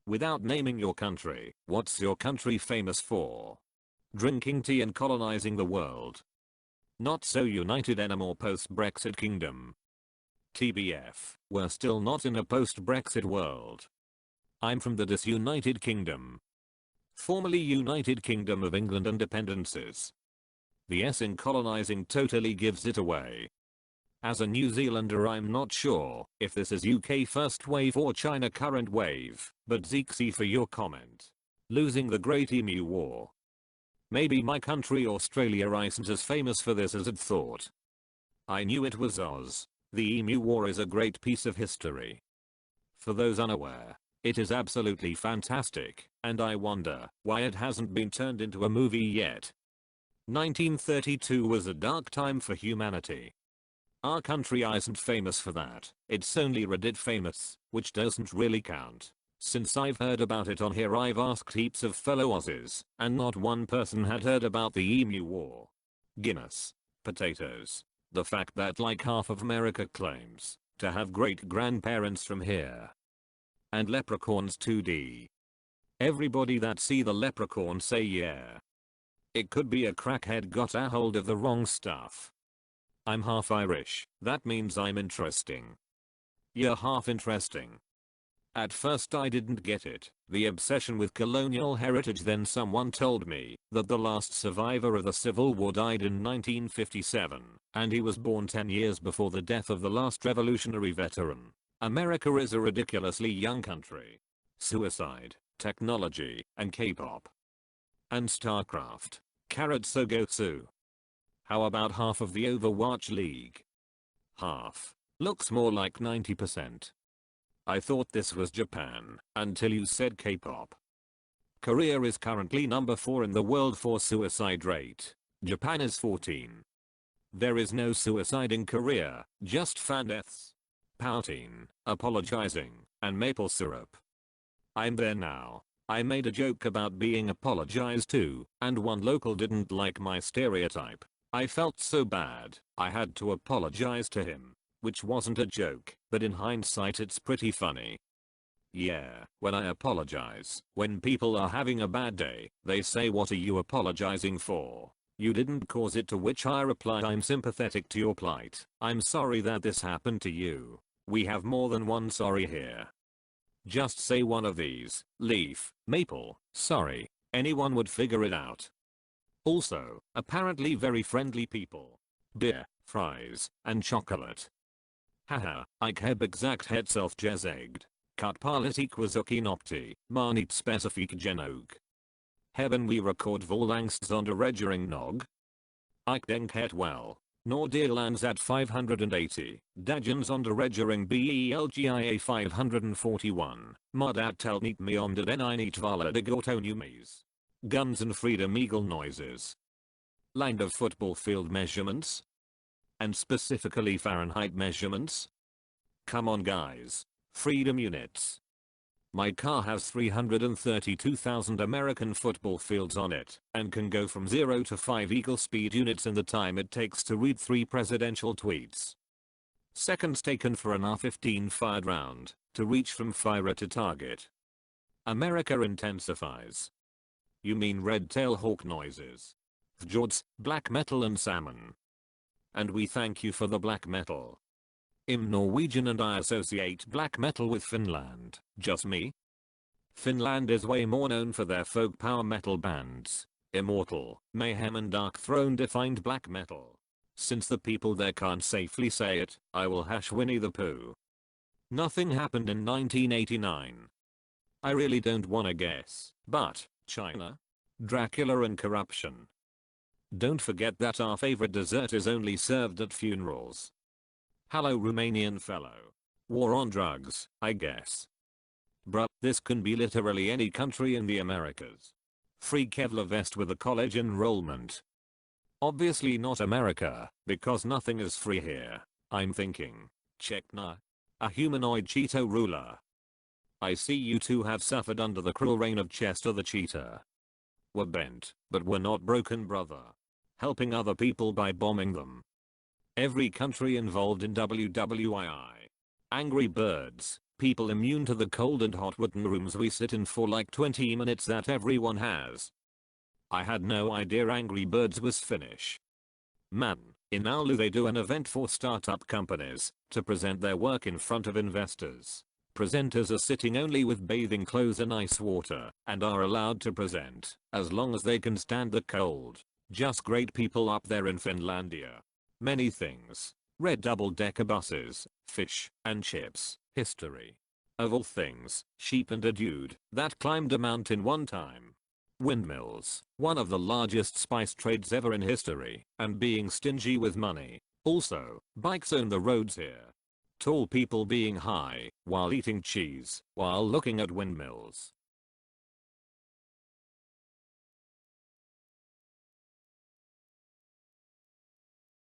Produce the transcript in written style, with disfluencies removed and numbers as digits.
Without naming your country, what's your country famous for? Drinking tea and colonizing the world. Not so united anymore post-Brexit kingdom. TBF, we're still not in a post-Brexit world. I'm from the disunited kingdom. Formerly United Kingdom of England and dependencies. The S in colonizing totally gives it away. As a New Zealander, I'm not sure if this is UK first wave or China current wave, but Zeexy for your comment. Losing the Great Emu War. Maybe my country Australia isn't as famous for this as I'd thought. I knew it was Oz. The Emu War is a great piece of history. For those unaware, it is absolutely fantastic, and I wonder why it hasn't been turned into a movie yet. 1932 was a dark time for humanity. Our country isn't famous for that, it's only Reddit famous, which doesn't really count. Since I've heard about it on here, I've asked heaps of fellow Aussies, and not one person had heard about the Emu War. Guinness. Potatoes. The fact that like half of America claims to have great grandparents from here. And leprechauns 2D. Everybody that see the leprechaun say yeah. It could be a crackhead got a hold of the wrong stuff. I'm half Irish, that means I'm interesting. You're half interesting. At first I didn't get it, the obsession with colonial heritage, then someone told me that the last survivor of the Civil War died in 1957, and he was born 10 years before the death of the last revolutionary veteran. America is a ridiculously young country. Suicide, technology, and K-pop. And StarCraft. Sogotsu. How about half of the Overwatch League? Half. Looks more like 90%. I thought this was Japan, until you said K-pop. Korea is currently number 4 in the world for suicide rate. Japan is 14. There is no suicide in Korea, just fan deaths. Pouting, apologizing, and maple syrup. I'm there now. I made a joke about being apologized to, and one local didn't like my stereotype. I felt so bad, I had to apologize to him. Which wasn't a joke, but in hindsight it's pretty funny. Yeah, when I apologize, when people are having a bad day, they say, "What are you apologizing for? You didn't cause it," to which I reply, "I'm sympathetic to your plight. I'm sorry that this happened to you. We have more than one sorry here. Just say one of these, leaf, maple, sorry. Anyone would figure it out." Also, apparently very friendly people. Beer, fries, and chocolate. Haha, ik heb exact hetzelfde gezegd. Cut politiek nopti, maar niet specifiek genoeg. Hebben we record volangst zonder reggering nog? Ik denk het wel. Noord-Ierlands at 580, dagen zonder reggering Belgia 541, maar dat telt niet mee omdat I niet valide autonomies. Guns and freedom eagle noises. Line of football field measurements? And specifically Fahrenheit measurements? Come on guys. Freedom units. My car has 332,000 American football fields on it, and can go from 0 to 5 eagle speed units in the time it takes to read 3 presidential tweets. Seconds taken for an R-15 fired round, to reach from fire to target. America intensifies. You mean red-tail hawk noises. Fjords, black metal and salmon. And we thank you for the black metal. I'm Norwegian and I associate black metal with Finland. Just me? Finland is way more known for their folk power metal bands. Immortal, Mayhem and Dark Throne defined black metal. Since the people there can't safely say it, I will hash Winnie the Pooh. Nothing happened in 1989. I really don't wanna guess, but China? Dracula and corruption. Don't forget that our favorite dessert is only served at funerals. Hello Romanian fellow. War on drugs, I guess. Bruh, this can be literally any country in the Americas. Free Kevlar vest with a college enrollment. Obviously not America, because nothing is free here. I'm thinking. Chechnya. A humanoid Cheeto ruler. I see you two have suffered under the cruel reign of Chester the Cheetah. We're bent, but we're not broken, brother. Helping other people by bombing them. Every country involved in WWII. Angry Birds, People immune to the cold and hot wooden rooms we sit in for like 20 minutes that everyone has. I had no idea Angry Birds was Finnish. Man, in Oulu they do an event for startup companies to present their work in front of investors. Presenters are sitting only with bathing clothes and ice water and are allowed to present as long as they can stand the cold. Just great people up there in Finlandia. Many things. Red double-decker buses, fish and chips, history. Of all things, sheep and a dude that climbed a mountain one time. Windmills, one of the largest spice trades ever in history, and being stingy with money. Also, bikes own the roads here. Tall people being high while eating cheese while looking at windmills.